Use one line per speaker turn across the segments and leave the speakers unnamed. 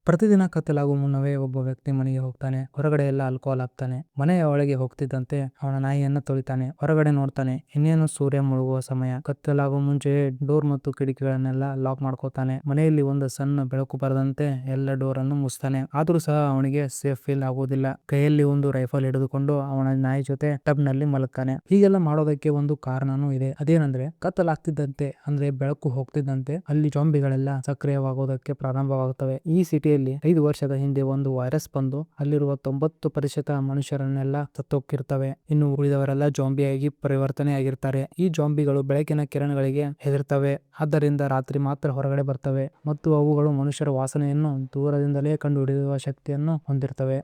ಪ್ರತಿದಿನ ಕತ್ತಲಾಗುವ ಮುನ್ನವೇ ಒಬ್ಬ ವ್ಯಕ್ತಿ ಮನೆಗೆ ಹೋಗ್ತಾನೆ. ಹೊರಗಡೆ ಎಲ್ಲ ಆಲ್ಕೋಹಾಲ್ ಹಾಕ್ತಾನೆ. ಮನೆಯ ಒಳಗೆ ಹೋಗ್ತಿದ್ದಂತೆ ಅವನ ನಾಯಿಯನ್ನ ತೊಳಿತಾನೆ. ಹೊರಗಡೆ ನೋಡ್ತಾನೆ, ಇನ್ನೇನು ಸೂರ್ಯ ಮುಳುಗುವ ಸಮಯ. ಕತ್ತಲಾಗುವ ಮುಂಚೆಯೇ ಡೋರ್ ಮತ್ತು ಕಿಟಕಿಗಳನ್ನೆಲ್ಲ ಲಾಕ್ ಮಾಡ್ಕೋತಾನೆ. ಮನೆಯಲ್ಲಿ ಒಂದು ಸಣ್ಣ ಬೆಳಕು ಬರದಂತೆ ಎಲ್ಲ ಡೋರ್ ಅನ್ನು ಮುಚ್ತಾನೆ. ಆದ್ರೂ ಸಹ ಅವನಿಗೆ ಸೇಫ್ ಫೀಲ್ ಆಗುವುದಿಲ್ಲ. ಕೈಯಲ್ಲಿ ಒಂದು ರೈಫಲ್ ಹಿಡಿದುಕೊಂಡು ಅವನ ನಾಯಿ ಜೊತೆ ಟಬ್ ನಲ್ಲಿ ಮಲಗ್ತಾನೆ. ಹೀಗೆಲ್ಲ ಮಾಡೋದಕ್ಕೆ ಒಂದು ಕಾರಣನೂ ಇದೆ. ಅದೇನಂದ್ರೆ ಕತ್ತಲಾಗ್ತಿದ್ದಂತೆ ಅಂದ್ರೆ ಬೆಳಕು ಹೋಗ್ತಿದ್ದಂತೆ ಅಲ್ಲಿ ಜಾಂಬಿಗಳೆಲ್ಲ ಸಕ್ರಿಯವಾಗೋದಕ್ಕೆ ಪ್ರಾರಂಭವಾಗುತ್ತವೆ. ಈ ಸಿಟಿಯಲ್ಲಿ 5 ವರ್ಷದ ಹಿಂದೆ ಒಂದು ವೈರಸ್ ಬಂದು ಅಲ್ಲಿರುವ 90% ಮನುಷ್ಯರನ್ನೆಲ್ಲ ಸತ್ತೋಗಿರ್ತವೆ. ಇನ್ನು ಉಳಿದವರೆಲ್ಲ ಜಾಂಬಿಯಾಗಿ ಪರಿವರ್ತನೆ ಆಗಿರ್ತಾರೆ. ಈ ಜಾಂಬಿಗಳು ಬೆಳಕಿನ ಕಿರಣಗಳಿಗೆ ಹೆದರ್ತವೆ. ಆದ್ದರಿಂದ ರಾತ್ರಿ ಮಾತ್ರ ಹೊರಗಡೆ ಬರ್ತವೆ ಮತ್ತು ಅವುಗಳು ಮನುಷ್ಯರ ವಾಸನೆಯನ್ನು ದೂರದಿಂದಲೇ ಕಂಡುಹಿಡಿಯುವ ಶಕ್ತಿಯನ್ನು ಹೊಂದಿರ್ತವೆ.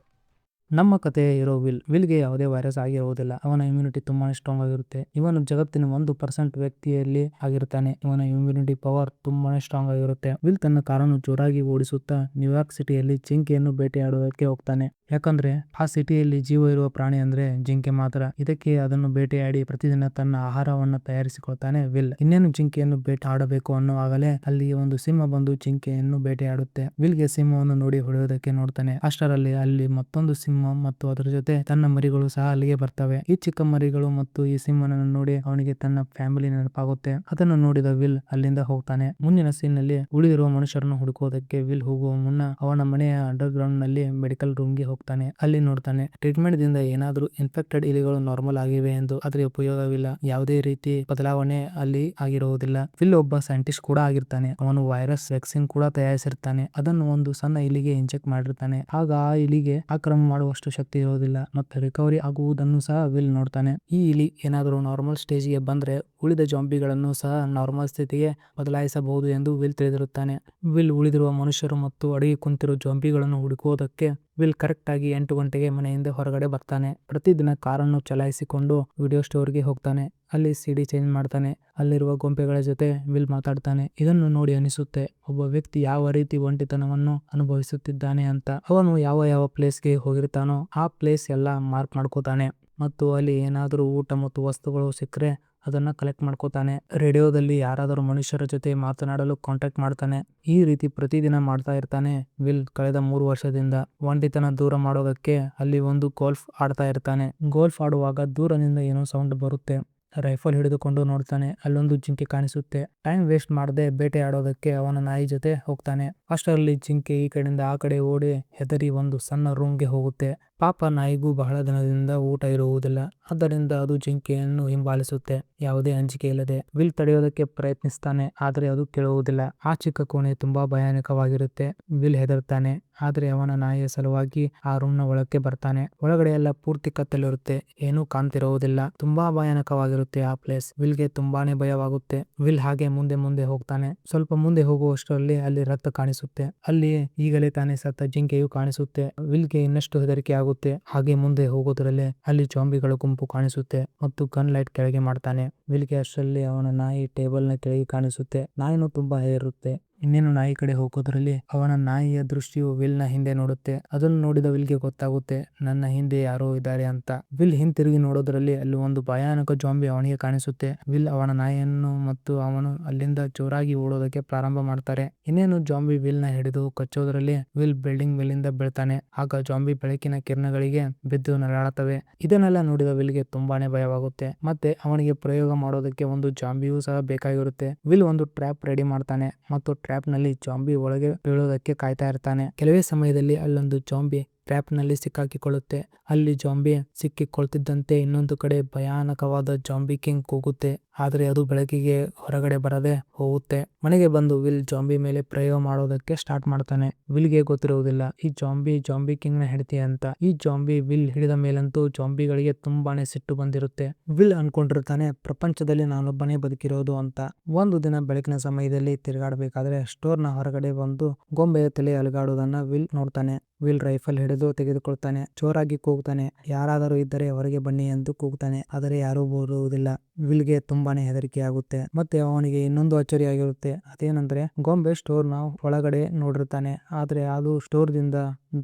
ನಮ್ಮ ಕಥೆಯ ಹೀರೋ ವಿಲ್ಗೆ ಯಾವುದೇ ವೈರಸ್ ಆಗಿರುವುದಿಲ್ಲ. ಅವನ ಇಮ್ಯುನಿಟಿ ತುಂಬಾನೇ ಸ್ಟ್ರಾಂಗ್ ಆಗಿರುತ್ತೆ. ಇವನು ಜಗತ್ತಿನ 1% ವ್ಯಕ್ತಿಯಲ್ಲಿ ಆಗಿರ್ತಾನೆ. ಇವನ ಇಮ್ಯುನಿಟಿ ಪವರ್ ತುಂಬಾನೇ ಸ್ಟ್ರಾಂಗ್ ಆಗಿರುತ್ತೆ. ವಿಲ್ ತನ್ನ ಕಾರನ್ನು ಜೋರಾಗಿ ಓಡಿಸುತ್ತಾ ನ್ಯೂಯಾರ್ಕ್ ಸಿಟಿಯಲ್ಲಿ ಜಿಂಕೆಯನ್ನು ಬೇಟೆಯಾಡೋದಕ್ಕೆ ಹೋಗ್ತಾನೆ. ಯಾಕಂದ್ರೆ ಆ ಸಿಟಿಯಲ್ಲಿ ಜೀವ ಇರುವ ಪ್ರಾಣಿ ಅಂದ್ರೆ ಜಿಂಕೆ ಮಾತ್ರ. ಇದಕ್ಕೆ ಅದನ್ನು ಬೇಟೆಯಾಡಿ ಪ್ರತಿದಿನ ತನ್ನ ಆಹಾರವನ್ನು ತಯಾರಿಸಿಕೊಳ್ತಾನೆ ವಿಲ್. ಇನ್ನೇನು ಜಿಂಕೆಯನ್ನು ಬೇಟೆ ಆಡಬೇಕು ಅನ್ನುವಾಗಲೇ ಅಲ್ಲಿ ಒಂದು ಸಿಂಹ ಬಂದು ಜಿಂಕೆಯನ್ನು ಬೇಟೆಯಾಡುತ್ತೆ. ವಿಲ್ಗೆ ಸಿಂಹವನ್ನು ನೋಡಿ ಹೊಡೆಯೋದಕ್ಕೆ ನೋಡ್ತಾನೆ. ಅಷ್ಟರಲ್ಲಿ ಅಲ್ಲಿ ಮತ್ತೊಂದು ಸಿಂಹ ಮತ್ತು ಅದರ ಜೊತೆ ತನ್ನ ಮರಿಗಳು ಸಹ ಅಲ್ಲಿಗೆ ಬರ್ತವೆ. ಈ ಚಿಕ್ಕ ಮರಿಗಳು ಮತ್ತು ಈ ಸಿಂಹನನ್ನು ನೋಡಿ ಅವನಿಗೆ ತನ್ನ ಫ್ಯಾಮಿಲಿ ನೆನಪಾಗುತ್ತೆ. ಅದನ್ನು ನೋಡಿದ ವಿಲ್ ಅಲ್ಲಿಂದ ಹೋಗ್ತಾನೆ. ಮುಂದಿನ ಸೀನ್ ನಲ್ಲಿ ಉಳಿದಿರುವ ಮನುಷ್ಯರನ್ನು ಹುಡುಕೋದಕ್ಕೆ ವಿಲ್ ಹೋಗುವ ಮುನ್ನ ಅವನ ಮನೆಯ ಅಂಡರ್ ಗ್ರೌಂಡ್ ನಲ್ಲಿ ಮೆಡಿಕಲ್ ರೂಮ್ಗೆ ಹೋಗ್ತಾನೆ. ಅಲ್ಲಿ ನೋಡ್ತಾನೆ ಟ್ರೀಟ್ಮೆಂಟ್ ದಿಂದ ಏನಾದ್ರೂ ಇನ್ಫೆಕ್ಟೆಡ್ ಇಲಿಗಳು ನಾರ್ಮಲ್ ಆಗಿವೆ ಎಂದು. ಆದ್ರೆ ಉಪಯೋಗವಿಲ್ಲ. ಯಾವುದೇ ರೀತಿ ಬದಲಾವಣೆ ಅಲ್ಲಿ ಆಗಿರುವುದಿಲ್ಲ. ವಿಲ್ ಒಬ್ಬ ಸೈಂಟಿಸ್ಟ್ ಕೂಡ ಆಗಿರ್ತಾನೆ. ಅವನು ವೈರಸ್ ವ್ಯಾಕ್ಸಿನ್ ಕೂಡ ತಯಾರಿಸಿರ್ತಾನೆ. ಅದನ್ನು ಒಂದು ಸಣ್ಣ ಇಲಿಗೆ ಇಂಜೆಕ್ಟ್ ಮಾಡಿರ್ತಾನೆ. ಆಗ ಆ ಇಲಿಗೆ ಆಕ್ರಮಣ ಮಾಡುವಷ್ಟು ಶಕ್ತಿ ಇರುವುದಿಲ್ಲ ಮತ್ತೆ ರಿಕವರಿ ಆಗುವುದನ್ನು ಸಹ ವಿಲ್ ನೋಡ್ತಾನೆ. ಈ ಇಲಿ ಏನಾದರೂ ನಾರ್ಮಲ್ ಸ್ಟೇಜ್ ಗೆ ಬಂದ್ರೆ ಉಳಿದ ಜಾಂಬಿಗಳನ್ನು ಸಹ ನಾರ್ಮಲ್ ಸ್ಥಿತಿಗೆ ಬದಲಾಯಿಸಬಹುದು ಎಂದು ವಿಲ್ ತಿಳಿದಿರುತ್ತಾನೆ. ವಿಲ್ ಉಳಿದಿರುವ ಮನುಷ್ಯರು ಮತ್ತು ಅಡಗಿ ಕುಂತಿರುವ ಜಾಂಬಿಗಳನ್ನು ಹುಡುಕುವುದಕ್ಕೆ ವಿಲ್ ಕರೆಕ್ಟ್ ಆಗಿ 8 ಗಂಟೆಗೆ ಮನೆಯಿಂದ ಹೊರಗಡೆ ಬರ್ತಾನೆ. ಪ್ರತಿದಿನ ಕಾರನ್ನು ಚಲಾಯಿಸಿಕೊಂಡು ವಿಡಿಯೋ ಸ್ಟೋರ್ಗೆ ಹೋಗ್ತಾನೆ. ಅಲ್ಲಿ ಸಿಡಿ ಚೇಂಜ್ ಮಾಡ್ತಾನೆ. ಅಲ್ಲಿರುವ ಗೊಂಬೆಗಳ ಜೊತೆ ವಿಲ್ ಮಾತಾಡ್ತಾನೆ. ಇದನ್ನು ನೋಡಿ ಅನಿಸುತ್ತೆ ಒಬ್ಬ ವ್ಯಕ್ತಿ ಯಾವ ರೀತಿ ಒಂಟಿತನವನ್ನು ಅನುಭವಿಸುತ್ತಿದ್ದಾನೆ ಅಂತ. ಅವನು ಯಾವ ಪ್ಲೇಸ್ಗೆ ಹೋಗಿರ್ತಾನೋ ಆ ಪ್ಲೇಸ್ ಎಲ್ಲ ಮಾರ್ಕ್ ಮಾಡ್ಕೋತಾನೆ ಮತ್ತು ಅಲ್ಲಿ ಏನಾದರೂ ಊಟ ಮತ್ತು ವಸ್ತುಗಳು ಸಿಕ್ಕರೆ ಅದನ್ನ ಕಲೆಕ್ಟ್ ಮಾಡ್ಕೋತಾನೆ. ರೇಡಿಯೋದಲ್ಲಿ ಯಾರಾದರೂ ಮನುಷ್ಯರ ಜೊತೆ ಮಾತನಾಡಲು ಕಾಂಟ್ಯಾಕ್ಟ್ ಮಾಡ್ತಾನೆ. ಈ ರೀತಿ ಪ್ರತಿದಿನ ಮಾಡ್ತಾ ಇರ್ತಾನೆ ವಿಲ್ ಕಳೆದ 3 ವರ್ಷದಿಂದ. ಒಂಟಿತನ ದೂರ ಮಾಡೋದಕ್ಕೆ ಅಲ್ಲಿ ಒಂದು ಗೋಲ್ಫ್ ಆಡ್ತಾ ಇರ್ತಾನೆ. ಗೋಲ್ಫ್ ಆಡುವಾಗ ದೂರದಿಂದ ಏನೋ ಸೌಂಡ್ ಬರುತ್ತೆ. ರೈಫಲ್ ಹಿಡಿದುಕೊಂಡು ನೋಡ್ತಾನೆ. ಅಲ್ಲೊಂದು ಜಿಂಕೆ ಕಾಣಿಸುತ್ತೆ. ಟೈಮ್ ವೇಸ್ಟ್ ಮಾಡದೆ ಬೇಟೆ ಆಡೋದಕ್ಕೆ ಅವನ ನಾಯಿ ಜೊತೆ ಹೋಗ್ತಾನೆ. ಅಷ್ಟರಲ್ಲಿ ಜಿಂಕೆ ಈ ಕಡೆಯಿಂದ ಆ ಕಡೆ ಓಡಿ ಹೆದರಿ ಒಂದು ಸಣ್ಣ ರೂಮ್ಗೆ ಹೋಗುತ್ತೆ. ಪಾಪ ನಾಯಿಗೂ ಬಹಳ ದಿನದಿಂದ ಊಟ ಇರುವುದಿಲ್ಲ. ಆದ್ದರಿಂದ ಅದು ಜಿಂಕೆಯನ್ನು ಹಿಂಬಾಲಿಸುತ್ತೆ ಯಾವುದೇ ಅಂಜಿಕೆ ಇಲ್ಲದೆ. ವಿಲ್ ತಡೆಯೋದಕ್ಕೆ ಪ್ರಯತ್ನಿಸ್ತಾನೆ ಆದ್ರೆ ಅದು ಕೇಳುವುದಿಲ್ಲ. ಆ ಚಿಕ್ಕ ಕೋಣೆ ತುಂಬಾ ಭಯಾನಕವಾಗಿರುತ್ತೆ. ವಿಲ್ ಹೆದರ್ತಾನೆ ಆದ್ರೆ ಅವನ ನಾಯಿಯ ಸಲುವಾಗಿ ಆ ರೂಮ್ ನ ಒಳಕ್ಕೆ ಬರ್ತಾನೆ. ಒಳಗಡೆ ಎಲ್ಲ ಪೂರ್ತಿ ಕತ್ತಲಿರುತ್ತೆ. ಏನೂ ಕಾಣ್ತಿರುವುದಿಲ್ಲ. ತುಂಬಾ ಭಯಾನಕವಾಗಿರುತ್ತೆ ಆ ಪ್ಲೇಸ್. ವಿಲ್ಗೆ ತುಂಬಾನೇ ಭಯವಾಗುತ್ತೆ. ವಿಲ್ ಹಾಗೆ ಮುಂದೆ ಹೋಗ್ತಾನೆ. ಸ್ವಲ್ಪ ಮುಂದೆ ಹೋಗುವಷ್ಟರಲ್ಲಿ ಅಲ್ಲಿ ರಕ್ತ ಕಾಣಿಸುತ್ತೆ. ಅಲ್ಲಿ ಈಗಲೇ ತಾನೇ ಸತ್ತ ಜಿಂಕೆಯು ಕಾಣಿಸುತ್ತೆ. ವಿಲ್ಗೆ ಇನ್ನಷ್ಟು ಹೆದರಿಕೆ ಆಗುತ್ತೆ. ಹಾಗೆ ಮುಂದೆ ಹೋಗೋದ್ರಲ್ಲೇ ಅಲ್ಲಿ ಜಾಂಬಿಗಳ ಗುಂಪು ಕಾಣಿಸುತ್ತೆ ಮತ್ತು ಗನ್ ಲೈಟ್ ಕೆಳಗೆ ಮಾಡ್ತಾನೆ. ವಿಲ್ಗೆ ಅಷ್ಟರಲ್ಲಿ ಅವನ ನಾಯಿ ಟೇಬಲ್ ನ ಕೆಳಗೆ ಕಾಣಿಸುತ್ತೆ. ನಾಯಿನೂ ತುಂಬಾ ಹೆದರುತ್ತೆ. ಇನ್ನೇನು ನಾಯಿ ಕಡೆ ಹೋಗೋದ್ರಲ್ಲಿ ಅವನ ನಾಯಿಯ ದೃಷ್ಟಿಯು ವಿಲ್ ನ ಹಿಂದೆ ನೋಡುತ್ತೆ. ಅದನ್ನು ನೋಡಿದ ವಿಲ್ಗೆ ಗೊತ್ತಾಗುತ್ತೆ ನನ್ನ ಹಿಂದೆ ಯಾರೋ ಇದ್ದಾರೆ ಅಂತ. ವಿಲ್ ಹಿಂತಿರುಗಿ ನೋಡೋದ್ರಲ್ಲಿ ಅಲ್ಲಿ ಒಂದು ಭಯಾನಕ ಜಾಂಬಿ ಅವನಿಗೆ ಕಾಣಿಸುತ್ತೆ. ವಿಲ್ ಅವನ ನಾಯಿಯನ್ನು ಮತ್ತು ಅವನು ಅಲ್ಲಿಂದ ಜೋರಾಗಿ ಓಡೋದಕ್ಕೆ ಪ್ರಾರಂಭ ಮಾಡ್ತಾರೆ. ಇನ್ನೇನು ಜಾಂಬಿ ವಿಲ್ ನ ಹಿಡಿದು ಕಚ್ಚೋದ್ರಲ್ಲಿ ವಿಲ್ ಬಿಲ್ಡಿಂಗ್ ಮೇಲಿಂದ ಬೀಳ್ತಾನೆ. ಆಗ ಜಾಂಬಿ ಬೆಳಕಿನ ಕಿರಣಗಳಿಗೆ ಬಿದ್ದು ನರಳಾಡ್ತವೆ. ಇದನ್ನೆಲ್ಲ ನೋಡಿದ ವಿಲ್ಗೆ ತುಂಬಾನೇ ಭಯವಾಗುತ್ತೆ. ಮತ್ತೆ ಅವನಿಗೆ ಪ್ರಯೋಗ ಮಾಡೋದಕ್ಕೆ ಒಂದು ಜಾಂಬಿಯೂ ಸಹ ಬೇಕಾಗಿರುತ್ತೆ. ವಿಲ್ ಒಂದು ಟ್ರ್ಯಾಪ್ ರೆಡಿ ಮಾಡ್ತಾನೆ ಮತ್ತು ಟ್ರ್ಯಾಪ್ ನಲ್ಲಿ ಜಾಂಬಿ ಒಳಗೆ ಬೀಳೋದಕ್ಕೆ ಕಾಯ್ತಾ ಇರ್ತಾನೆ. ಕೆಲವೇ ಸಮಯದಲ್ಲಿ ಅಲ್ಲೊಂದು ಜಾಂಬಿ ಟ್ರ್ಯಾಪ್ ನಲ್ಲಿ ಸಿಕ್ಕಾಕಿಕೊಳ್ಳುತ್ತೆ. ಅಲ್ಲಿ ಜಾಂಬಿ ಸಿಕ್ಕಿಕೊಳ್ತಿದ್ದಂತೆ ಇನ್ನೊಂದು ಕಡೆ ಭಯಾನಕವಾದ ಜಾಂಬಿ ಕಿಂಗ್ ಕೂಗುತ್ತೆ. ಆದ್ರೆ ಅದು ಬೆಳಕಿಗೆ ಹೊರಗಡೆ ಬರದೆ ಹೋಗುತ್ತೆ. ಮನೆಗೆ ಬಂದು ವಿಲ್ ಜಾಂಬಿ ಮೇಲೆ ಪ್ರಯೋಗ ಮಾಡೋದಕ್ಕೆ ಸ್ಟಾರ್ಟ್ ಮಾಡ್ತಾನೆ. ವಿಲ್ಗೆ ಗೊತ್ತಿರುವುದಿಲ್ಲ ಈ ಜಾಂಬಿ ಕಿಂಗ್ ನ ಹೆಂಡತಿ ಅಂತ. ಈ ಜಾಂಬಿ ವಿಲ್ ಹಿಡಿದ ಮೇಲಂತೂ ಜಾಂಬಿಗಳಿಗೆ ತುಂಬಾನೇ ಸಿಟ್ಟು ಬಂದಿರುತ್ತೆ. ವಿಲ್ ಅನ್ಕೊಂಡಿರ್ತಾನೆ ಪ್ರಪಂಚದಲ್ಲಿ ನಾನೊಬ್ಬನೇ ಬದುಕಿರೋದು ಅಂತ. ಒಂದು ದಿನ ಬೆಳಕಿನ ಸಮಯದಲ್ಲಿ ತಿರುಗಾಡಬೇಕಾದ್ರೆ ಸ್ಟೋರ್ ನ ಹೊರಗಡೆ ಬಂದು ಗೊಂಬೆಯ ತಲೆ ಅಲುಗಾಡುವುದನ್ನ ವಿಲ್ ನೋಡ್ತಾನೆ. ವಿಲ್ ರೈಫಲ್ ಹಿಡಿದು ತೆಗೆದುಕೊಳ್ತಾನೆ. ಜೋರಾಗಿ ಕೂಗ್ತಾನೆ, ಯಾರಾದರೂ ಇದ್ದರೆ ಹೊರಗೆ ಬನ್ನಿ ಎಂದು ಕೂಗ್ತಾನೆ. ಆದರೆ ಯಾರೂ ಬರುವುದಿಲ್ಲ. ವಿಲ್ಗೆ ತುಂಬಾನೇ ಹೆದರಿಕೆ ಆಗುತ್ತೆ. ಮತ್ತೆ ಅವನಿಗೆ ಇನ್ನೊಂದು ಅಚ್ಚರಿಯಾಗಿರುತ್ತೆ. ಅದೇನಂದ್ರೆ ಗೊಂಬೆ ಸ್ಟೋರ್ ನ ಒಳಗಡೆ ನೋಡಿರ್ತಾನೆ, ಆದ್ರೆ ಅದು ಸ್ಟೋರ್ ದಿಂದ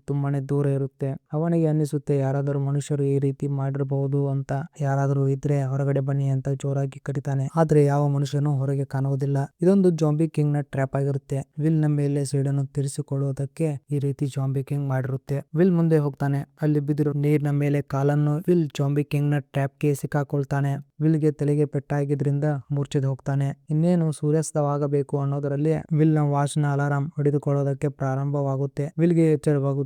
ತುಂಬಾನೇ ದೂರ ಇರುತ್ತೆ. ಅವನಿಗೆ ಅನ್ನಿಸುತ್ತೆ ಯಾರಾದರೂ ಮನುಷ್ಯರು ಈ ರೀತಿ ಮಾಡಿರಬಹುದು ಅಂತ. ಯಾರಾದರೂ ಇದ್ರೆ ಹೊರಗಡೆ ಬನ್ನಿ ಅಂತ ಜೋರಾಗಿ ಕರೀತಾನೆ. ಆದ್ರೆ ಯಾವ ಮನುಷ್ಯನೂ ಹೊರಗೆ ಕಾಣುವುದಿಲ್ಲ. ಇದೊಂದು ಜಾಂಬಿ ಕಿಂಗ್ ನ ಟ್ರ್ಯಾಪ್ ಆಗಿರುತ್ತೆ. ವಿಲ್ ನ ಮೇಲೆ ಸೇಡನ್ನು ತೀರಿಸಿಕೊಳ್ಳುವುದಕ್ಕೆ ಈ ರೀತಿ ಜಾಂಬಿ ಕಿಂಗ್ ಮಾಡಿರುತ್ತೆ. ವಿಲ್ ಮುಂದೆ ಹೋಗ್ತಾನೆ. ಅಲ್ಲಿ ಬಿದ್ದಿರೋ ನೀರಿನ ಮೇಲೆ ಕಾಲನ್ನು ವಿಲ್ ಜಾಂಬಿ ಕಿಂಗ್ ನ ಟ್ರ್ಯಾಪ್ ಗೆ ಸಿಕ್ಕಾಕೊಳ್ತಾನೆ. ವಿಲ್ ಗೆ ತಲೆಗೆ ಪೆಟ್ಟಾಗಿದ್ರಿಂದ ಮೂರ್ಛೆದು ಹೋಗ್ತಾನೆ. ಇನ್ನೇನು ಸೂರ್ಯಾಸ್ತವಾಗಬೇಕು ಅನ್ನೋದರಲ್ಲಿ ವಿಲ್ ನ ವಾಚ್ ನ ಅಲಾರಾಮ್ ಹೊಡೆದುಕೊಳ್ಳೋದಕ್ಕೆ ಪ್ರಾರಂಭವಾಗುತ್ತೆ. ವಿಲ್ ಗೆ ಎಚ್ಚರವಾಗುತ್ತೆ.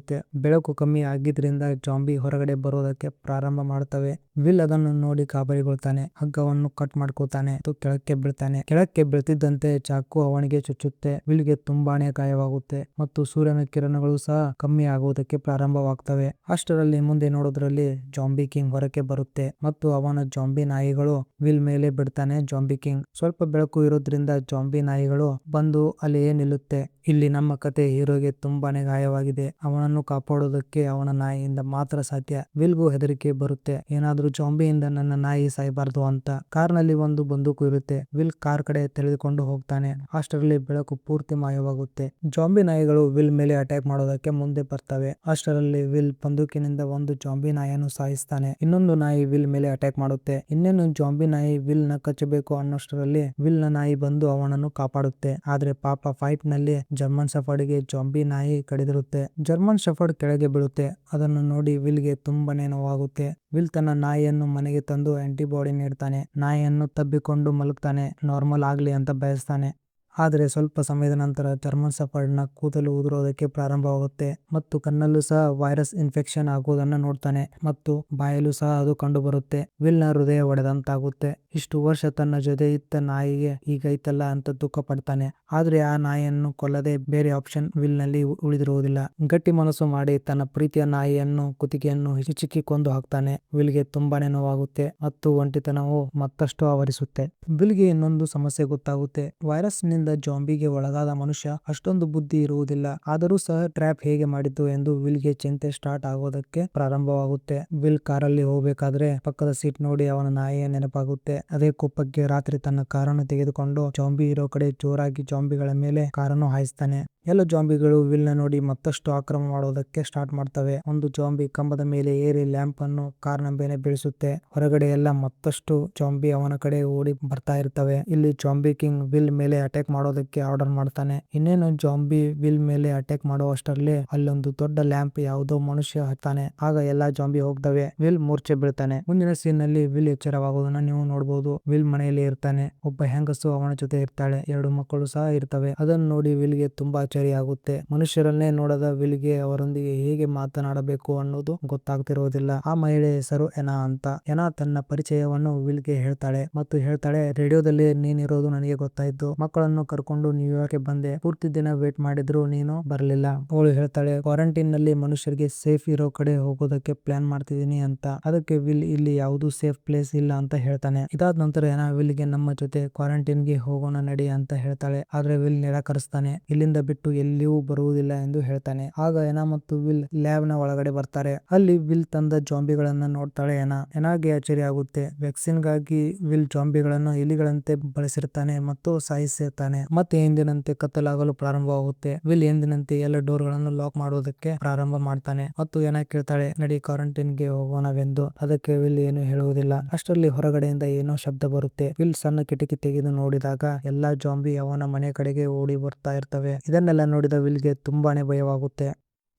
ಬೆಳಕು ಕಮ್ಮಿ ಆಗಿದ್ರಿಂದ ಜಾಂಬಿ ಹೊರಗಡೆ ಬರೋದಕ್ಕೆ ಪ್ರಾರಂಭ ಮಾಡ್ತವೆ. ವಿಲ್ ಅದನ್ನು ನೋಡಿ ಗಾಬರಿಗೊಳ್ತಾನೆ. ಹಗ್ಗವನ್ನು ಕಟ್ ಮಾಡ್ಕೋತಾನೆ ಮತ್ತು ಕೆಳಕ್ಕೆ ಬೀಳ್ತಾನೆ. ಕೆಳಕ್ಕೆ ಬೀಳ್ತಿದ್ದಂತೆ ಚಾಕು ಅವನಿಗೆ ಚುಚ್ಚುತ್ತೆ. ವಿಲ್ ಗೆ ತುಂಬಾನೇ ಗಾಯವಾಗುತ್ತೆ ಮತ್ತು ಸೂರ್ಯನ ಕಿರಣಗಳು ಸಹ ಕಮ್ಮಿ ಆಗುವುದಕ್ಕೆ ಪ್ರಾರಂಭವಾಗ್ತವೆ. ಅಷ್ಟರಲ್ಲಿ ಮುಂದೆ ನೋಡೋದ್ರಲ್ಲಿ ಜಾಂಬಿ ಕಿಂಗ್ ಹೊರಕ್ಕೆ ಬರುತ್ತೆ ಮತ್ತು ಅವನ ಜಾಂಬಿ ನಾಯಿಗಳು ವಿಲ್ ಮೇಲೆ ಬಿಡ್ತಾನೆ. ಜಾಂಬಿ ಕಿಂಗ್ ಸ್ವಲ್ಪ ಬೆಳಕು ಇರೋದ್ರಿಂದ ಜಾಂಬಿ ನಾಯಿಗಳು ಬಂದು ಅಲ್ಲಿಯೇ ನಿಲ್ಲುತ್ತೆ. ಇಲ್ಲಿ ನಮ್ಮ ಕತೆ ಹೀರೋಗೆ ತುಂಬಾನೇ ಗಾಯವಾಗಿದೆ. ಅವನನ್ನು ಕಾಪಾಡೋದಕ್ಕೆ ಅವನ ನಾಯಿಯಿಂದ ಮಾತ್ರ ಸಾಧ್ಯ. ವಿಲ್ಗೂ ಹೆದರಿಕೆ ಬರುತ್ತೆ, ಏನಾದ್ರೂ ಜಾಂಬಿಯಿಂದ ನನ್ನ ನಾಯಿ ಸಾಯಬಾರ್ದು ಅಂತ. ಕಾರ್ ನಲ್ಲಿ ಒಂದು ಬಂದೂಕು ಇರುತ್ತೆ. ವಿಲ್ ಕಾರ್ ಕಡೆ ತೆಗೆದುಕೊಂಡು ಹೋಗ್ತಾನೆ. ಅಷ್ಟರಲ್ಲಿ ಬೆಳಕು ಪೂರ್ತಿ ಮಾಯವಾಗುತ್ತೆ. ಜಾಂಬಿ ನಾಯಿಗಳು ವಿಲ್ ಮೇಲೆ ಅಟ್ಯಾಕ್ ಮಾಡೋದಕ್ಕೆ ಮುಂದೆ ಬರ್ತವೆ. ಅಷ್ಟರಲ್ಲಿ ವಿಲ್ ಬಂದೂಕಿನಿಂದ ಒಂದು ಜಾಂಬಿ ನಾಯಿಯನ್ನು ಸಾಯಿಸ್ತಾನೆ. ಇನ್ನೊಂದು ನಾಯಿ ವಿಲ್ ಮೇಲೆ ಅಟ್ಯಾಕ್ ಮಾಡುತ್ತೆ. ಇನ್ನೇನು ಜಾಂಬಿ ನಾಯಿ ವಿಲ್ ನ ಕಚ್ಚಬೇಕು ಅನ್ನೋಷ್ಟರಲ್ಲಿ ವಿಲ್ ನ ನಾಯಿ ಬಂದು ಅವನನ್ನು ಕಾಪಾಡುತ್ತೆ. ಆದ್ರೆ ಪಾಪ ಫೈಟ್ ನಲ್ಲಿ ಜರ್ಮನ್ ಶೆಫರ್ಡ್ ಗೆ ಜಾಂಬಿ ನಾಯಿ ಕಡಿದಿರುತ್ತೆ. ಜರ್ಮನ್ ಶೆಫರ್ಡ್ ಕೆಳಗೆ ಬೀಳುತ್ತೆ. ಅದನ್ನು ನೋಡಿ ವಿಲ್ ಗೆ ತುಂಬಾನೇ ನೋವಾಗುತ್ತೆ. ವಿಲ್ ತನ್ನ ನಾಯಿಯನ್ನು ಮನೆಗೆ ತಂದು ಆಂಟಿಬಾಡಿ ನೀಡ್ತಾನೆ. ನಾಯಿಯನ್ನು ತಬ್ಬಿಕೊಂಡು ಮಲಗ್ತಾನೆ, ನಾರ್ಮಲ್ ಆಗ್ಲಿ ಅಂತ ಬಯಸ್ತಾನೆ. ಆದರೆ ಸ್ವಲ್ಪ ಸಮಯದ ನಂತರ ಜರ್ಮನ್ ಶೆಫರ್ಡ್ ನ ಕೂದಲು ಉದುರೋದಕ್ಕೆ ಪ್ರಾರಂಭವಾಗುತ್ತೆ ಮತ್ತು ಕಣ್ಣಲ್ಲೂ ಸಹ ವೈರಸ್ ಇನ್ಫೆಕ್ಷನ್ ಆಗುವುದನ್ನು ನೋಡ್ತಾನೆ ಮತ್ತು ಬಾಯಲ್ಲೂ ಸಹ ಅದು ಕಂಡು ಬರುತ್ತೆ. ವಿಲ್ ನ ಹೃದಯ ಒಡೆದಂತಾಗುತ್ತೆ. ಇಷ್ಟು ವರ್ಷ ತನ್ನ ಜೊತೆ ಇತ್ತ ನಾಯಿಗೆ ಹೀಗೈತಲ್ಲ ಅಂತ ದುಃಖ ಪಡ್ತಾನೆ. ಆದ್ರೆ ಆ ನಾಯಿಯನ್ನು ಕೊಲ್ಲದೆ ಬೇರೆ ಆಪ್ಷನ್ ವಿಲ್ ನಲ್ಲಿ ಉಳಿದಿರುವುದಿಲ್ಲ. ಗಟ್ಟಿ ಮನಸ್ಸು ಮಾಡಿ ತನ್ನ ಪ್ರೀತಿಯ ನಾಯಿಯನ್ನು ಕುತ್ತಿಗೆಯನ್ನು ಹಿಚಿಕಿ ಕೊಂದು ಹಾಕ್ತಾನೆ. ವಿಲ್ ಗೆ ತುಂಬಾನೇ ನೋವಾಗುತ್ತೆ ಮತ್ತು ಒಂಟಿತನವು ಮತ್ತಷ್ಟು ಆವರಿಸುತ್ತೆ. ವಿಲ್ ಗೆ ಇನ್ನೊಂದು ಸಮಸ್ಯೆ ಗೊತ್ತಾಗುತ್ತೆ. ವೈರಸ್ ನಿಂದ ಜಾಂಬಿಗೆ ಒಳಗಾದ ಮನುಷ್ಯ ಅಷ್ಟೊಂದು ಬುದ್ಧಿ ಇರುವುದಿಲ್ಲ. ಆದರೂ ಸಹ ಟ್ರ್ಯಾಪ್ ಹೇಗೆ ಮಾಡಿದ್ದು ಎಂದು ವಿಲ್ ಗೆ ಚಿಂತೆ ಸ್ಟಾರ್ಟ್ ಆಗೋದಕ್ಕೆ ಪ್ರಾರಂಭವಾಗುತ್ತೆ. ವಿಲ್ ಕಾರಲ್ಲಿ ಹೋಗ್ಬೇಕಾದ್ರೆ ಪಕ್ಕದ ಸೀಟ್ ನೋಡಿ ಅವನ ನಾಯಿಯ ನೆನಪಾಗುತ್ತೆ. ಅದೇ ಕೋಪಕ್ಕೆ ರಾತ್ರಿ ತನ್ನ ಕಾರನ್ನು ತೆಗೆದುಕೊಂಡು ಜಾಂಬಿ ಇರೋ ಕಡೆ ಜೋರಾಗಿ ಜಾಂಬಿಗಳ ಮೇಲೆ ಕಾರನ್ನು ಹಾಯಿಸ್ತಾನೆ. ಎಲ್ಲ ಜಾಂಬಿಗಳು ವಿಲ್ ನ ನೋಡಿ ಮತ್ತಷ್ಟು ಆಕ್ರಮ ಮಾಡೋದಕ್ಕೆ ಸ್ಟಾರ್ಟ್ ಮಾಡ್ತವೆ. ಒಂದು ಜಾಂಬಿ ಕಂಬದ ಮೇಲೆ ಏರಿ ಲ್ಯಾಂಪ್ ಅನ್ನು ಕಾರ್ ನ ಮೇಲೆ ಬೀಳಿಸುತ್ತೆ. ಹೊರಗಡೆ ಎಲ್ಲ ಮತ್ತಷ್ಟು ಜಾಂಬಿ ಅವನ ಕಡೆ ಓಡಿ ಬರ್ತಾ ಇರ್ತವೆ. ಇಲ್ಲಿ ಜಾಂಬಿ ಕಿಂಗ್ ವಿಲ್ ಮೇಲೆ ಅಟ್ಯಾಕ್ ಮಾಡೋದಕ್ಕೆ ಆರ್ಡರ್ ಮಾಡ್ತಾನೆ. ಇನ್ನೇನು ಜಾಂಬಿ ವಿಲ್ ಮೇಲೆ ಅಟ್ಯಾಕ್ ಮಾಡುವಷ್ಟರಲ್ಲಿ ಅಲ್ಲೊಂದು ದೊಡ್ಡ ಲ್ಯಾಂಪ್ ಯಾವುದೋ ಮನುಷ್ಯ ಹತ್ತಾನೆ. ಆಗ ಎಲ್ಲಾ ಜಾಂಬಿ ಹೋಗ್ತವೆ. ವಿಲ್ ಮೂರ್ಛೆ ಬೀಳ್ತಾನೆ. ಮುಂದಿನ ಸೀನ್ ನಲ್ಲಿ ವಿಲ್ ಎಚ್ಚರವಾಗುವುದನ್ನ ನೀವು ನೋಡಬಹುದು. ವಿಲ್ ಮನೆಯಲ್ಲಿ ಇರ್ತಾನೆ. ಒಬ್ಬ ಹೆಂಗಸು ಅವನ ಜೊತೆ ಇರ್ತಾಳೆ. 2 ಮಕ್ಕಳು ಸಹ ಇರ್ತವೆ. ಅದನ್ನು ನೋಡಿ ವಿಲ್ ಗೆ ತುಂಬಾ ಆಗುತ್ತೆ. ಮನುಷ್ಯರನ್ನೇ ನೋಡದ ವಿಲ್ ಗೆ ಅವರೊಂದಿಗೆ ಹೇಗೆ ಮಾತನಾಡಬೇಕು ಅನ್ನೋದು ಗೊತ್ತಾಗ್ತಿರೋದಿಲ್ಲ. ಆ ಮಹಿಳೆ ಹೆಸರು ಎನಾ ಅಂತ. ಎನಾ ತನ್ನ ಪರಿಚಯವನ್ನು ವಿಲ್ ಗೆ ಹೇಳ್ತಾಳೆ ಮತ್ತು ಹೇಳ್ತಾಳೆ, ರೇಡಿಯೋದಲ್ಲಿ ನೀನಿರೋದು ನನಗೆ ಗೊತ್ತಾಯ್ತು. ಮಕ್ಕಳನ್ನು ಕರ್ಕೊಂಡು ನ್ಯೂಯಾರ್ಕ್ ಗೆ ಬಂದೆ. ಪೂರ್ತಿ ದಿನ ವೇಟ್ ಮಾಡಿದ್ರು ನೀನು ಬರಲಿಲ್ಲ. ಅವಳು ಹೇಳ್ತಾಳೆ, ಕ್ವಾರಂಟೈನ್ ನಲ್ಲಿ ಮನುಷ್ಯರಿಗೆ ಸೇಫ್ ಇರೋ ಕಡೆ ಹೋಗೋದಕ್ಕೆ ಪ್ಲಾನ್ ಮಾಡ್ತಿದೀನಿ ಅಂತ. ಅದಕ್ಕೆ ವಿಲ್ ಇಲ್ಲಿ ಯಾವ್ದು ಸೇಫ್ ಪ್ಲೇಸ್ ಇಲ್ಲ ಅಂತ ಹೇಳ್ತಾನೆ. ಇದಾದ ನಂತರ ಎನಾ ವಿಲ್ ಗೆ ನಮ್ಮ ಜೊತೆ ಕ್ವಾರಂಟೈನ್ ಗೆ ಹೋಗೋಣ ನಡಿ ಅಂತ ಹೇಳ್ತಾಳೆ. ಆದ್ರೆ ವಿಲ್ ನಿರಾಕರಿಸ್ತಾನೆ. ಇಲ್ಲಿಂದ ಬಿಟ್ಟು ಎಲ್ಲಿಯೂ ಬರುವುದಿಲ್ಲ ಎಂದು ಹೇಳ್ತಾನೆ. ಆಗ ಎನಾ ಮತ್ತು ವಿಲ್ ಲ್ಯಾಬ್ ನ ಒಳಗಡೆ ಬರ್ತಾರೆ. ಅಲ್ಲಿ ವಿಲ್ ತಂದ ಜಾಂಬಿಗಳನ್ನ ನೋಡ್ತಾಳೆ ಎನಾ. ಎನಾಗೆ ಅಚ್ಚರಿ ಆಗುತ್ತೆ. ವ್ಯಾಕ್ಸಿನ್ ಗಾಗಿ ವಿಲ್ ಜಾಂಬಿಗಳನ್ನು ಇಲಿಗಳಂತೆ ಬಳಸಿರ್ತಾನೆ ಮತ್ತು ಸಾಯಿಸಿರ್ತಾನೆ. ಮತ್ತೆ ಎಂದಿನಂತೆ ಕತ್ತಲಾಗಲು ಪ್ರಾರಂಭವಾಗುತ್ತೆ. ವಿಲ್ ಎಂದಿನಂತೆ ಎಲ್ಲ ಡೋರ್ ಗಳನ್ನು ಲಾಕ್ ಮಾಡುವುದಕ್ಕೆ ಪ್ರಾರಂಭ ಮಾಡ್ತಾನೆ ಮತ್ತು ಎನಾ ಕೇಳ್ತಾಳೆ, ನಡಿ ಕ್ವಾರಂಟೈನ್ ಗೆ ಹೋಗೋಣವೆಂದು. ಅದಕ್ಕೆ ವಿಲ್ ಏನು ಹೇಳುವುದಿಲ್ಲ. ಅಷ್ಟರಲ್ಲಿ ಹೊರಗಡೆಯಿಂದ ಏನೋ ಶಬ್ದ ಬರುತ್ತೆ. ವಿಲ್ ಸಣ್ಣ ಕಿಟಕಿ ತೆಗೆದು ನೋಡಿದಾಗ ಎಲ್ಲಾ ಜಾಂಬಿ ಅವನ ಮನೆ ಕಡೆಗೆ ಓಡಿ ಬರ್ತಾ ಇರ್ತವೆ. ಇದನ್ನೆಲ್ಲ ನೋಡಿದ ವಿಲ್ ಗೆ ತುಂಬಾನೇ ಭಯವಾಗುತ್ತೆ.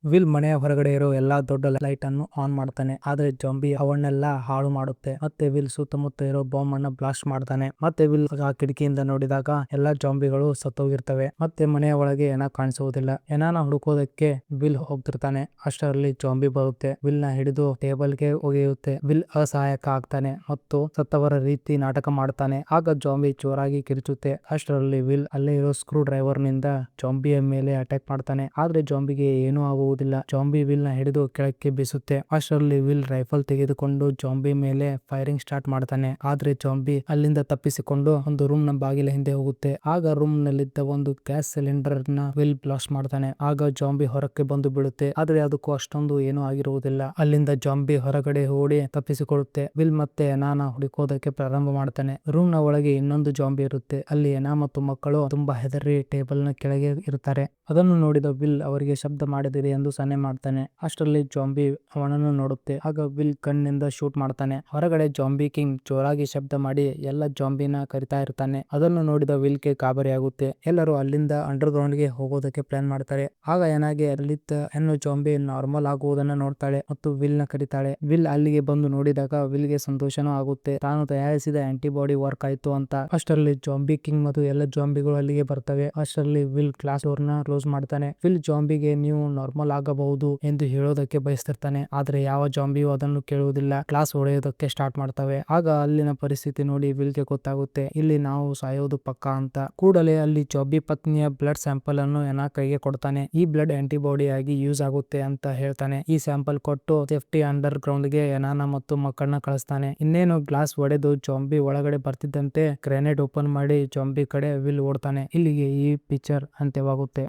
ವಿಲ್ ಮನೆಯ ಹೊರಗಡೆ ಇರೋ ಎಲ್ಲಾ ದೊಡ್ಡ ಲೈಟ್ ಅನ್ನು ಆನ್ ಮಾಡ್ತಾನೆ. ಆದ್ರೆ ಜಾಂಬಿ ಅವನ್ನೆಲ್ಲ ಹಾಳು ಮಾಡುತ್ತೆ. ಮತ್ತೆ ವಿಲ್ ಸುತ್ತಮುತ್ತ ಇರೋ ಬಾಂಬ್ ಅನ್ನ ಬ್ಲಾಸ್ಟ್ ಮಾಡ್ತಾನೆ. ಮತ್ತೆ ವಿಲ್ ಆ ಕಿಟಕಿಯಿಂದ ನೋಡಿದಾಗ ಎಲ್ಲಾ ಜಾಂಬಿಗಳು ಸತ್ತೋಗಿರ್ತವೆ. ಮತ್ತೆ ಮನೆಯ ಒಳಗೆ ಎನಾ ಕಾಣಿಸುವುದಿಲ್ಲ. ಎನಾನ ಹುಡುಕೋದಕ್ಕೆ ವಿಲ್ ಹೋಗ್ತಿರ್ತಾನೆ. ಅಷ್ಟರಲ್ಲಿ ಜಾಂಬಿ ಬರುತ್ತೆ. ವಿಲ್ ನ ಹಿಡಿದು ಟೇಬಲ್ ಗೆ ಒಗೆಯುತ್ತೆ. ವಿಲ್ ಅಸಹಾಯಕ ಆಗ್ತಾನೆ ಮತ್ತು ಸತ್ತವರ ರೀತಿ ನಾಟಕ ಮಾಡ್ತಾನೆ. ಆಗ ಜಾಂಬಿ ಜೋರಾಗಿ ಕಿರಿಚುತ್ತೆ. ಅಷ್ಟರಲ್ಲಿ ವಿಲ್ ಅಲ್ಲೇ ಇರೋ ಸ್ಕ್ರೂ ಡ್ರೈವರ್ ನಿಂದ ಜಾಂಬಿಯ ಮೇಲೆ ಅಟ್ಯಾಕ್ ಮಾಡ್ತಾನೆ. ಆದ್ರೆ ಜಾಂಬಿಗೆ ಏನೂ ಆಗುವುದಿಲ್ಲ. ಹೋಗುವುದಿಲ್ಲ. ಜಾಂಬಿ ವಿಲ್ ನ ಹಿಡಿದು ಕೆಳಕ್ಕೆ ಬೀಸುತ್ತೆ. ಅಷ್ಟರಲ್ಲಿ ವಿಲ್ ರೈಫಲ್ ತೆಗೆದುಕೊಂಡು ಜಾಂಬಿ ಮೇಲೆ ಫೈರಿಂಗ್ ಸ್ಟಾರ್ಟ್ ಮಾಡ್ತಾನೆ. ಆದ್ರೆ ಜಾಂಬಿ ಅಲ್ಲಿಂದ ತಪ್ಪಿಸಿಕೊಂಡು ಒಂದು ರೂಮ್ ನ ಬಾಗಿಲ ಹಿಂದೆ ಹೋಗುತ್ತೆ. ಆಗ ರೂಮ್ ನಲ್ಲಿದ್ದ ಒಂದು ಗ್ಯಾಸ್ ಸಿಲಿಂಡರ್ ನ ವಿಲ್ ಬ್ಲಾಸ್ಟ್ ಮಾಡ್ತಾನೆ. ಆಗ ಜಾಂಬಿ ಹೊರಕ್ಕೆ ಬಂದು ಬೀಳುತ್ತೆ. ಆದ್ರೆ ಅದಕ್ಕೂ ಅಷ್ಟೊಂದು ಏನೂ ಆಗಿರುವುದಿಲ್ಲ. ಅಲ್ಲಿಂದ ಜಾಂಬಿ ಹೊರಗಡೆ ಓಡಿ ತಪ್ಪಿಸಿಕೊಳ್ಳುತ್ತೆ. ವಿಲ್ ಮತ್ತೆ ಎನಾನ ಹುಡುಕೋದಕ್ಕೆ ಪ್ರಾರಂಭ ಮಾಡ್ತಾನೆ. ರೂಮ್ ನ ಒಳಗೆ ಇನ್ನೊಂದು ಜಾಂಬಿ ಇರುತ್ತೆ. ಅಲ್ಲಿ ಎನಾ ಮತ್ತು ಮಕ್ಕಳು ತುಂಬಾ ಹೆದರಿ ಟೇಬಲ್ ನ ಕೆಳಗೆ ಇರುತ್ತಾರೆ. ಅದನ್ನು ನೋಡಿದ ವಿಲ್ ಅವರಿಗೆ ಶಬ್ದ ಮಾಡಿದಿರಿ ಎಂದು ಸನ್ನೆ ಮಾಡ್ತಾನೆ. ಅಷ್ಟರಲ್ಲಿ ಜಾಂಬಿ ಅವನನ್ನು ನೋಡುತ್ತೆ. ಆಗ ವಿಲ್ ಕಣ್ಣಿಂದ ಶೂಟ್ ಮಾಡ್ತಾನೆ. ಹೊರಗಡೆ ಜಾಂಬಿ ಕಿಂಗ್ ಜೋರಾಗಿ ಶಬ್ದ ಮಾಡಿ ಎಲ್ಲ ಜಾಂಬಿನ ಕರಿತಾ ಇರ್ತಾನೆ. ಅದನ್ನು ನೋಡಿದ ವಿಲ್ ಗೆ ಗಾಬರಿಯಾಗುತ್ತೆ. ಎಲ್ಲರೂ ಅಲ್ಲಿಂದ ಅಂಡರ್ ಗ್ರೌಂಡ್ ಗೆ ಹೋಗೋದಕ್ಕೆ ಪ್ಲಾನ್ ಮಾಡ್ತಾರೆ. ಆಗ ಎನಾಗೆ ಅಲ್ಲಿದ್ದ ಹೆಣ್ಣು ಜಾಂಬಿ ನಾರ್ಮಲ್ ಆಗುವುದನ್ನ ನೋಡ್ತಾಳೆ ಮತ್ತು ವಿಲ್ ನ ಕರೀತಾಳೆ. ವಿಲ್ ಅಲ್ಲಿಗೆ ಬಂದು ನೋಡಿದಾಗ ವಿಲ್ ಗೆ ಸಂತೋಷನೂ ಆಗುತ್ತೆ. ತಾನು ತಯಾರಿಸಿದ ಆಂಟಿಬಾಡಿ ವರ್ಕ್ ಆಯ್ತು ಅಂತ. ಅಷ್ಟರಲ್ಲಿ ಜಾಂಬಿ ಕಿಂಗ್ ಮತ್ತು ಎಲ್ಲ ಜಾಂಬಿಗಳು ಅಲ್ಲಿಗೆ ಬರ್ತವೆ. ಅಷ್ಟರಲ್ಲಿ ವಿಲ್ ಕ್ಲಾಸ್ ಡೋರ್ ನ ಕ್ಲೋಸ್ ಮಾಡ್ತಾನೆ. ವಿಲ್ ಜಾಂಬಿಗೆ ನೀವು ನಾರ್ಮಲ್ ಆಗಬಹುದು ಎಂದು ಹೇಳೋದಕ್ಕೆ ಬಯಸ್ತಿರ್ತಾನೆ. ಆದ್ರೆ ಯಾವ ಜಾಂಬಿಯು ಅದನ್ನು ಕೇಳುವುದಿಲ್ಲ. ಕ್ಲಾಸ್ ಹೊಡೆಯೋದಕ್ಕೆ ಸ್ಟಾರ್ಟ್ ಮಾಡ್ತವೆ. ಆಗ ಅಲ್ಲಿನ ಪರಿಸ್ಥಿತಿ ನೋಡಿ ವಿಲ್ ಗೆ ಗೊತ್ತಾಗುತ್ತೆ ಇಲ್ಲಿ ನಾವು ಸಾಯೋದು ಪಕ್ಕಾ ಅಂತ. ಕೂಡಲೇ ಅಲ್ಲಿ ಜಾಂಬಿ ಪತ್ನಿಯ ಬ್ಲಡ್ ಸ್ಯಾಂಪಲ್ ಅನ್ನು ಎನಾ ಕೈಗೆ ಕೊಡ್ತಾನೆ. ಈ ಬ್ಲಡ್ ಆಂಟಿಬಾಡಿ ಆಗಿ ಯೂಸ್ ಆಗುತ್ತೆ ಅಂತ ಹೇಳ್ತಾನೆ. ಈ ಸ್ಯಾಂಪಲ್ ಕೊಟ್ಟು ಸೇಫ್ಟಿ ಅಂಡರ್ ಗ್ರೌಂಡ್ ಗೆ ಎನಾನ ಮತ್ತು ಮಕ್ಕಳನ್ನ ಕಳಿಸ್ತಾನೆ. ಇನ್ನೇನು ಗ್ಲಾಸ್ ಒಡೆದು ಜಾಂಬಿ ಒಳಗಡೆ ಬರ್ತಿದ್ದಂತೆ ಗ್ರೆನೇಡ್ ಓಪನ್ ಮಾಡಿ ಜಾಂಬಿ ಕಡೆ ವಿಲ್ ಓಡ್ತಾನೆ. ಇಲ್ಲಿಗೆ ಈ ಪಿಕ್ಚರ್ ಅಂತ್ಯವಾಗುತ್ತೆ.